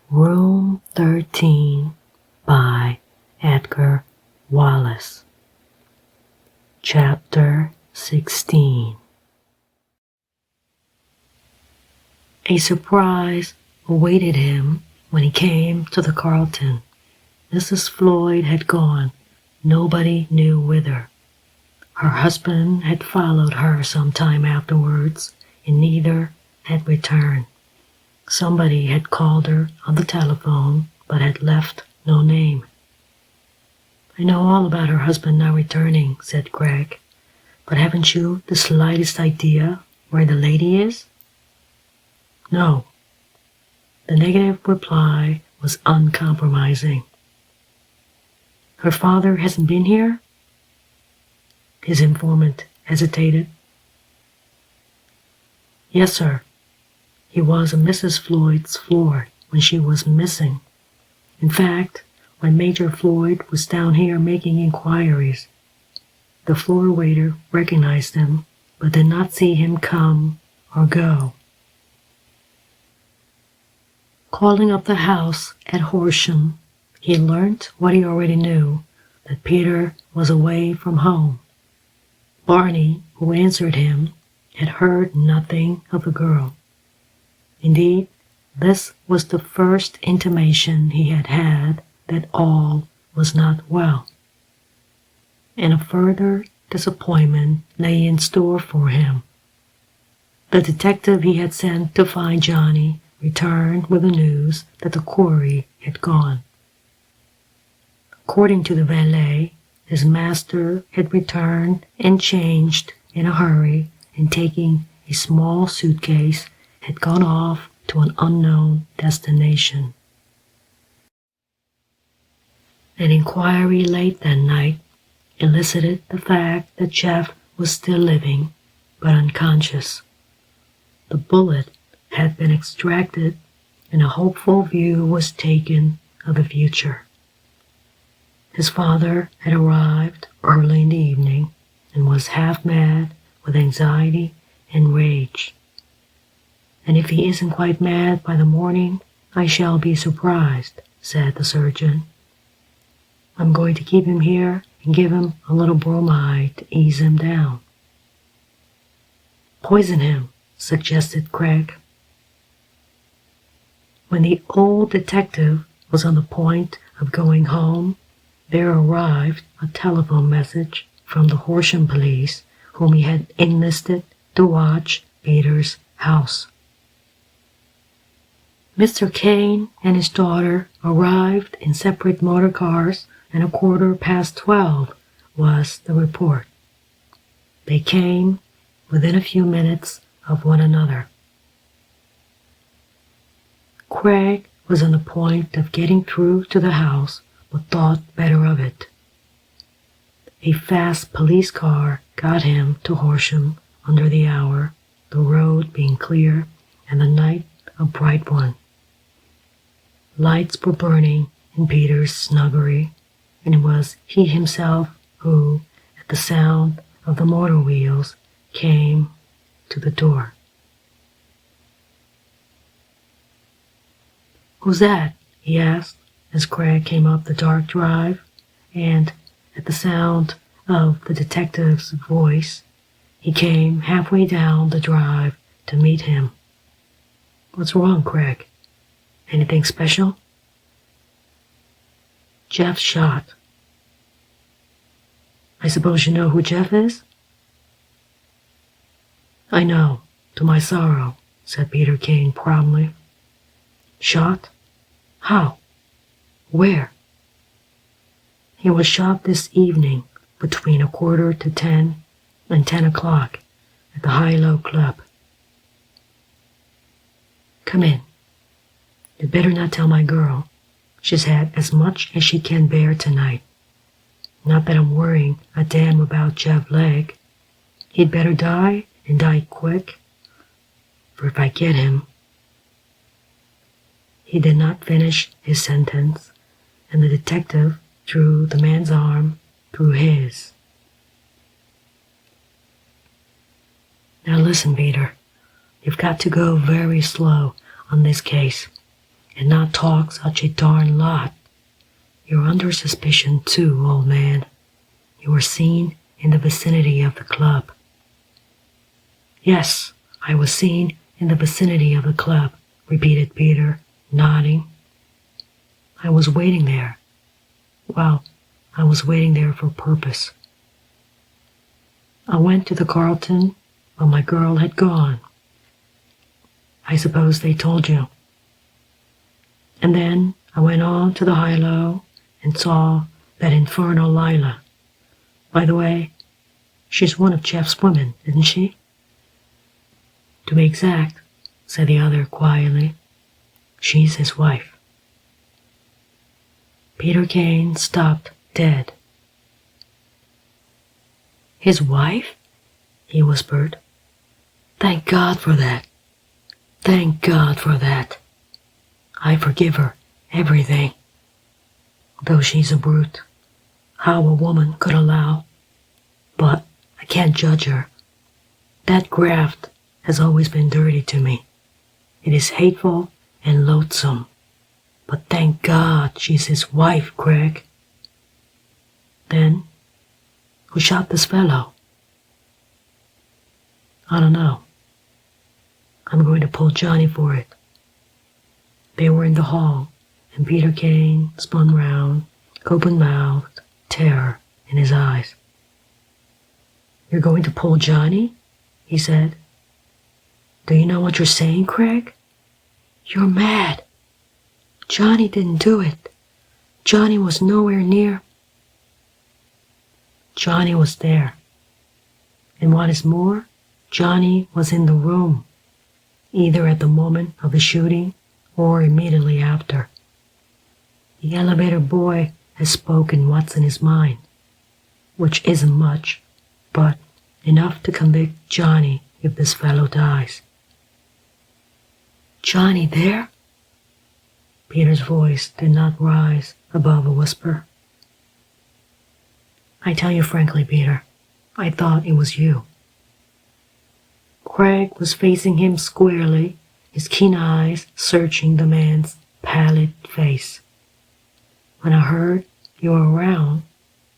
Room 13 by Edgar Wallace. Chapter 16. A surprise awaited him when he came to the Carlton. Mrs. Floyd had gone, nobody knew whither. Her husband had followed her some time afterwards, and neither had returned. Somebody had called her on the telephone, but had left no name. "I know all about her husband not returning," said Craig, "but haven't you the slightest idea where the lady is?" "No." The negative reply was uncompromising. "Her father hasn't been here?" His informant hesitated. "Yes, sir. He was on Mrs. Floyd's floor when she was missing. In fact, when Major Floyd was down here making inquiries, the floor waiter recognized him, but did not see him come or go. Calling up the house at Horsham, he learnt what he already knew, that Peter was away from home. Barney, who answered him, had heard nothing of the girl. Indeed, this was the first intimation he had had that all was not well. And a further disappointment lay in store for him. The detective he had sent to find Johnny returned with the news that the quarry had gone. According to the valet, his master had returned and changed in a hurry, and taking a small suitcase, had gone off to an unknown destination. An inquiry late that night elicited the fact that Jeff was still living, but unconscious. The bullet had been extracted, and a hopeful view was taken of the future. His father had arrived early in the evening and was half mad with anxiety and rage. "And if he isn't quite mad by the morning, I shall be surprised," said the surgeon. "I'm going to keep him here and give him a little bromide to ease him down." "Poison him," suggested Craig. When the old detective was on the point of going home, there arrived a telephone message from the Horsham police, whom he had enlisted to watch Peter's house. Mr. Kane and his daughter arrived in separate motor cars, and 12:15 was the report. They came within a few minutes of one another. Craig was on the point of getting through to the house, but thought better of it. A fast police car got him to Horsham under the hour, the road being clear and the night a bright one. Lights were burning in Peter's snuggery, and it was he himself who, at the sound of the motor wheels, came to the door. "Who's that?" he asked as Craig came up the dark drive, and at the sound of the detective's voice, he came halfway down the drive to meet him. "What's wrong, Craig? Anything special?" "Jeff's shot." "I suppose you know who Jeff is?" "I know, to my sorrow," said Peter Kane promptly. "Shot? How? Where?" "He was shot this evening between 9:45 and 10 o'clock at the High-Low Club." "Come in. You'd better not tell my girl. She's had as much as she can bear tonight. Not that I'm worrying a damn about Jeff Legg. He'd better die, and die quick, for if I get him—" He did not finish his sentence, and the detective drew the man's arm through his. "Now listen, Peter. You've got to go very slow on this case. and not talk such a darn lot. You're under suspicion too, old man. You were seen in the vicinity of the club." "Yes, I was seen in the vicinity of the club," repeated Peter, nodding. "I was waiting there. Well, I was waiting there for purpose. I went to the Carlton, but my girl had gone. I suppose they told you. And then I went on to the high-low and saw that infernal Lila. By the way, she's one of Jeff's women, isn't she?" "To be exact," said the other quietly, "she's his wife." Peter Kane stopped dead. "His wife?" he whispered. "Thank God for that. Thank God for that. I forgive her everything. Though she's a brute. How a woman could allow. But I can't judge her. That graft has always been dirty to me. It is hateful and loathsome. But thank God she's his wife, Craig." "Then, who shot this fellow?" "I don't know. I'm going to pull Johnny for it." They were in the hall, and Peter Kane spun round, open-mouthed, terror in his eyes. "You're going to pull Johnny?" he said. "Do you know what you're saying, Craig? You're mad. Johnny didn't do it. Johnny was nowhere near." "Johnny was there. And what is more, Johnny was in the room, either at the moment of the shooting or immediately after. The elevator boy has spoken what's in his mind, which isn't much, but enough to convict Johnny if this fellow dies." "Johnny there?" Peter's voice did not rise above a whisper. "I tell you frankly, Peter, I thought it was you." Craig was facing him squarely, his keen eyes searching the man's pallid face. "When I heard you were around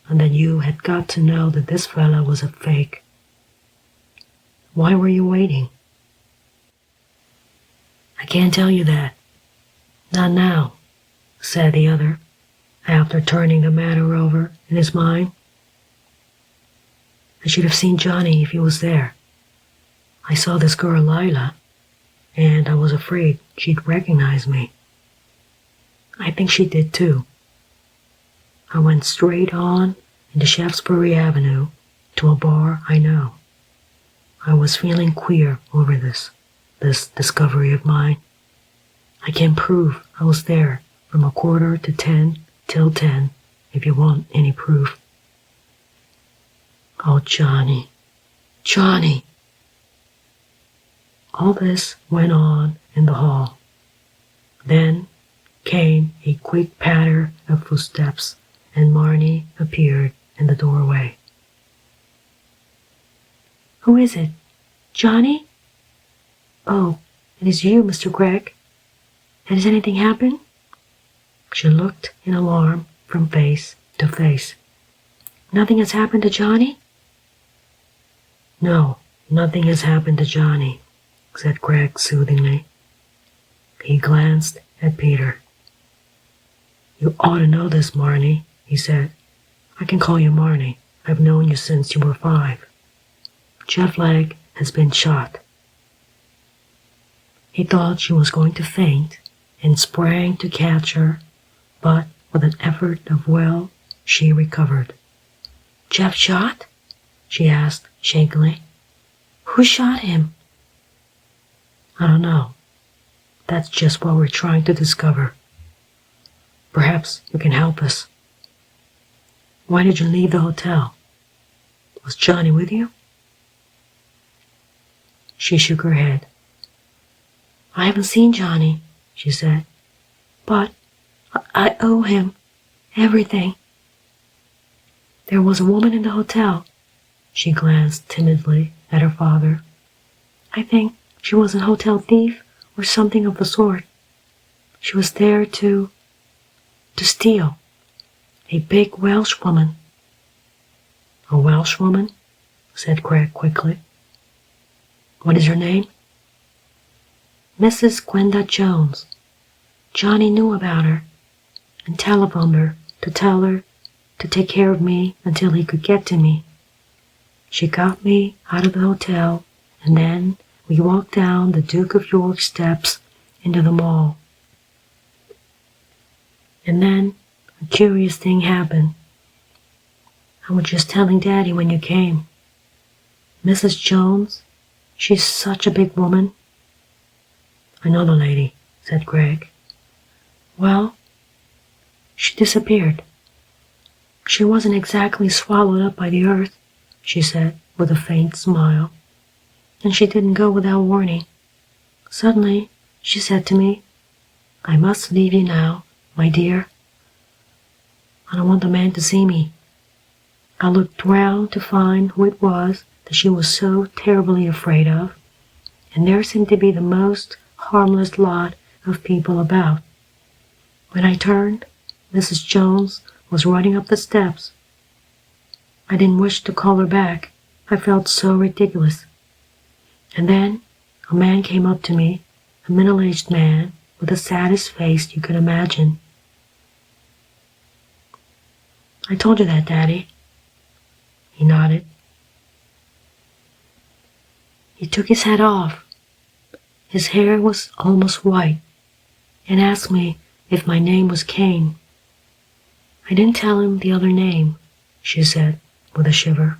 and that you had got to know that this fellow was a fake. Why were you waiting?" "I can't tell you that. Not now," said the other, after turning the matter over in his mind. "I should have seen Johnny if he was there. I saw this girl Lila, and I was afraid she'd recognize me. I think she did too. I went straight on into Shaftesbury Avenue to a bar I know. I was feeling queer over this discovery of mine. I can prove I was there from 9:45 till 10 if you want any proof." "Oh, Johnny, Johnny!" All this went on in the hall. Then came a quick patter of footsteps, and Marnie appeared in the doorway. "Who is it? Johnny? Oh, it is you, Mr. Craig. Has anything happened?" She looked in alarm from face to face. "Nothing has happened to Johnny?" "No, nothing has happened to Johnny," said Craig soothingly. He glanced at Peter. "You ought to know this, Marnie," he said. "I can call you Marnie. I've known you since you were 5. Jeff Legg has been shot." He thought she was going to faint and sprang to catch her, but with an effort of will, she recovered. "Jeff shot?" she asked shakily. "Who shot him?" "I don't know. That's just what we're trying to discover. Perhaps you can help us. Why did you leave the hotel? Was Johnny with you?" She shook her head. "I haven't seen Johnny," she said, "but I owe him everything." "There was a woman in the hotel." She glanced timidly at her father. "I think she was a hotel thief or something of the sort. She was there to steal. A big Welsh woman." "A Welsh woman?" said Craig quickly. "What is her name?" "Mrs. Gwenda Jones. Johnny knew about her and telephoned her to tell her to take care of me until he could get to me. She got me out of the hotel, and then we walked down the Duke of York steps into the mall. And then a curious thing happened. I was just telling Daddy when you came. Mrs. Jones, she's such a big woman." "I know the lady," said Greg. "Well, she disappeared. She wasn't exactly swallowed up by the earth," she said with a faint smile. "And she didn't go without warning. Suddenly, she said to me, 'I must leave you now, my dear. I don't want the man to see me.' I looked round to find who it was that she was so terribly afraid of, and there seemed to be the most harmless lot of people about. When I turned, Mrs. Jones was running up the steps. I didn't wish to call her back. I felt so ridiculous. And then a man came up to me, a middle-aged man with the saddest face you could imagine. I told you that, Daddy." He nodded. He took his hat off. His hair was almost white, and asked me if my name was Kane. I didn't tell him the other name, she said with a shiver.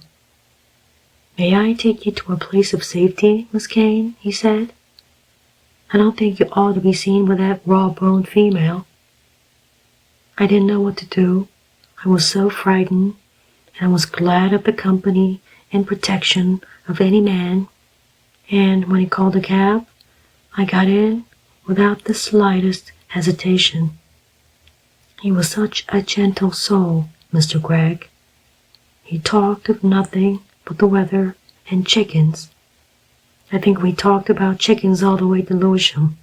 "May I take you to a place of safety, Miss Kane?" he said. "I don't think you ought to be seen with that raw-boned female." I didn't know what to do. I was so frightened, and I was glad of the company and protection of any man, and when he called a cab, I got in without the slightest hesitation. He was such a gentle soul, Mr. Gregg. He talked of nothing but the weather and chickens. I think we talked about chickens all the way to Lewisham.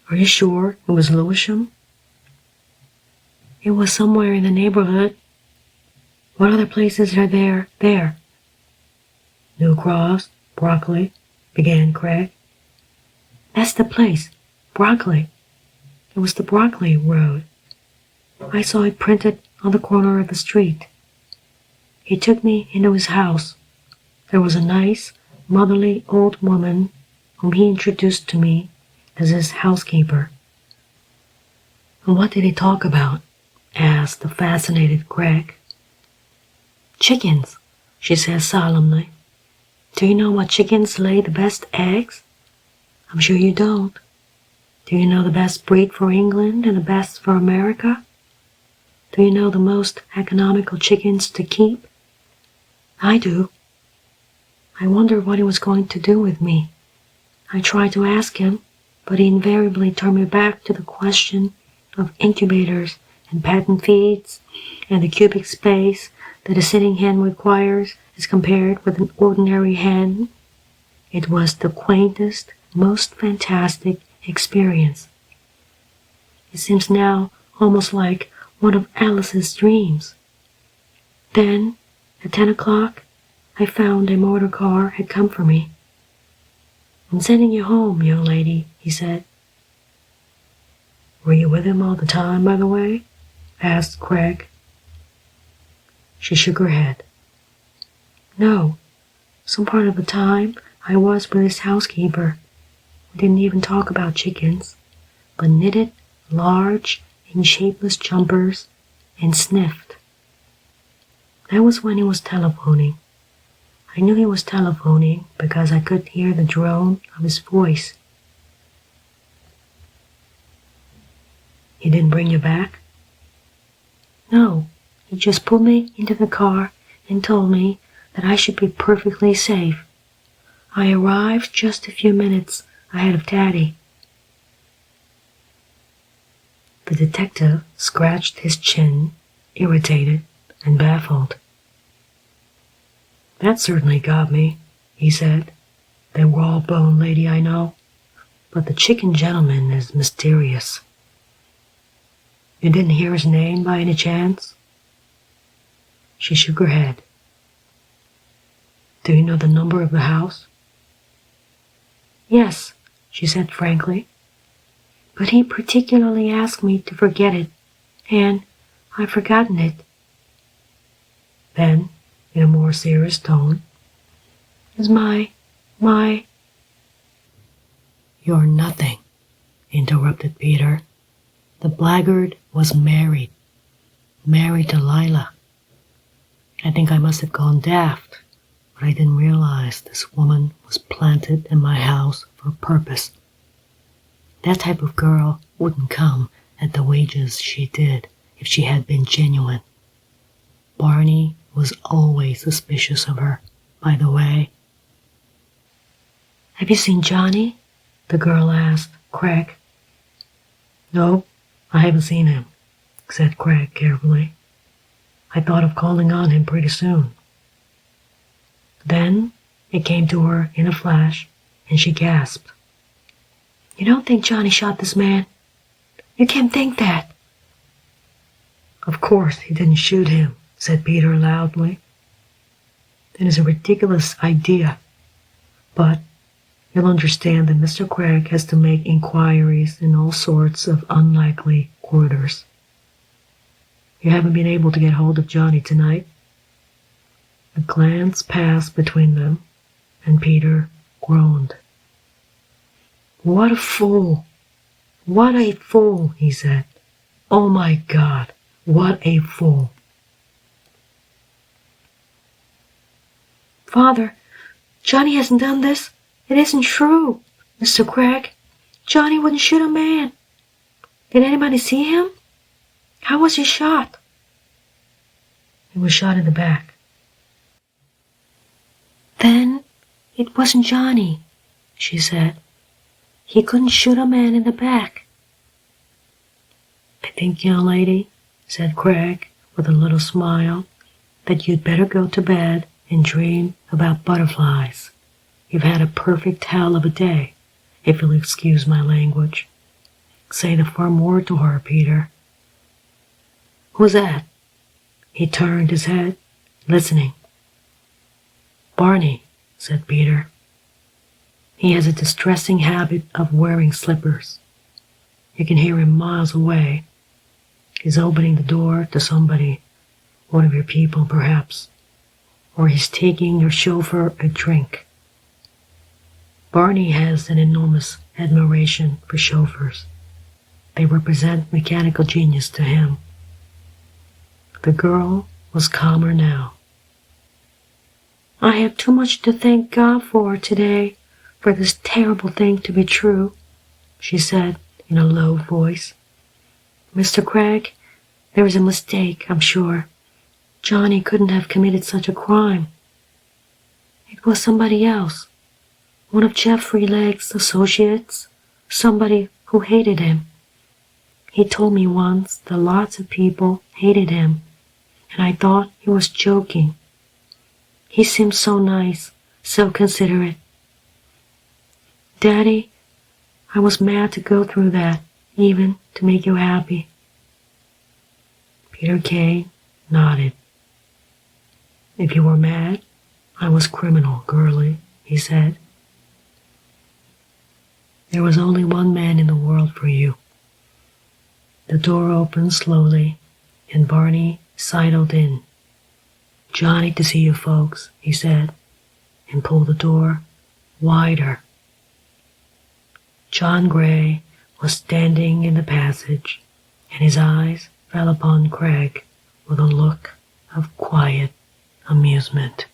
"Are you sure it was Lewisham?" "It was somewhere in the neighborhood." "What other places are there?" "New Cross, Broccoli," began Craig. "That's the place, Broccoli. It was the Broccoli Road. I saw it printed on the corner of the street." He took me into his house. There was a nice, motherly old woman whom he introduced to me as his housekeeper. "And what did he talk about?" asked the fascinated Craig. "Chickens," she said solemnly. "Do you know what chickens lay the best eggs? I'm sure you don't. Do you know the best breed for England and the best for America? Do you know the most economical chickens to keep? I do." I wondered what he was going to do with me. I tried to ask him, but he invariably turned me back to the question of incubators and patent feeds and the cubic space that a sitting hen requires as compared with an ordinary hen. It was the quaintest, most fantastic experience. It seems now almost like one of Alice's dreams. Then, at 10 o'clock, I found a motor car had come for me. "I'm sending you home, young lady," he said. "Were you with him all the time, by the way?" asked Craig. She shook her head. "No, some part of the time I was with his housekeeper. We didn't even talk about chickens, but knitted large and shapeless jumpers and sniffed. That was when he was telephoning. I knew he was telephoning because I could hear the drone of his voice." "He didn't bring you back?" "No, he just pulled me into the car and told me that I should be perfectly safe. I arrived just a few minutes ahead of Daddy." The detective scratched his chin, irritated and baffled. "That certainly got me," he said. "That raw-boned lady I know. but the chicken gentleman is mysterious. You didn't hear his name by any chance?" She shook her head. "Do you know the number of the house?" "Yes," she said frankly. "But he particularly asked me to forget it, and I've forgotten it." Then, in a more serious tone, "Is my... "You're nothing," interrupted Peter. "The blackguard was married to Lila. I think I must have gone daft, but I didn't realize this woman was planted in my house for a purpose. That type of girl wouldn't come at the wages she did if she had been genuine. Barney was always suspicious of her, by the way." "Have you seen Johnny?" the girl asked Craig. "No, I haven't seen him," said Craig carefully. "I thought of calling on him pretty soon." Then it came to her in a flash, and she gasped. "You don't think Johnny shot this man? You can't think that." "Of course he didn't shoot him," said Peter loudly. "It is a ridiculous idea, but you'll understand that Mr. Craig has to make inquiries in all sorts of unlikely quarters. You haven't been able to get hold of Johnny tonight?" A glance passed between them, and Peter groaned. "What a fool! What a fool!" he said. "Oh my God, what a fool!" "Father, Johnny hasn't done this. It isn't true, Mr. Craig. Johnny wouldn't shoot a man. Did anybody see him? How was he shot?" "He was shot in the back." "Then it wasn't Johnny," she said. "He couldn't shoot a man in the back." "I think, young lady," said Craig with a little smile, "that you'd better go to bed and dream about butterflies. You've had a perfect hell of a day, if you'll excuse my language. Say the firm word to her, Peter." "Who's that?" He turned his head, listening. "Barney," said Peter. "He has a distressing habit of wearing slippers. You can hear him miles away. He's opening the door to somebody, one of your people perhaps, or he's taking your chauffeur a drink." Barney has an enormous admiration for chauffeurs. They represent mechanical genius to him. The girl was calmer now. "I have too much to thank God for today, for this terrible thing to be true," she said in a low voice. "Mr. Craig, there was a mistake, I'm sure. Johnny couldn't have committed such a crime. It was somebody else. One of Jeffrey Legg's associates, somebody who hated him. He told me once that lots of people hated him, and I thought he was joking. He seemed so nice, so considerate. Daddy, I was mad to go through that, even to make you happy." Peter Kane nodded. "If you were mad, I was criminal, girlie," he said. "There was only one man in the world for you." The door opened slowly, and Barney sidled in. "Johnny to see you folks," he said, and pulled the door wider. John Gray was standing in the passage, and his eyes fell upon Craig with a look of quiet amusement.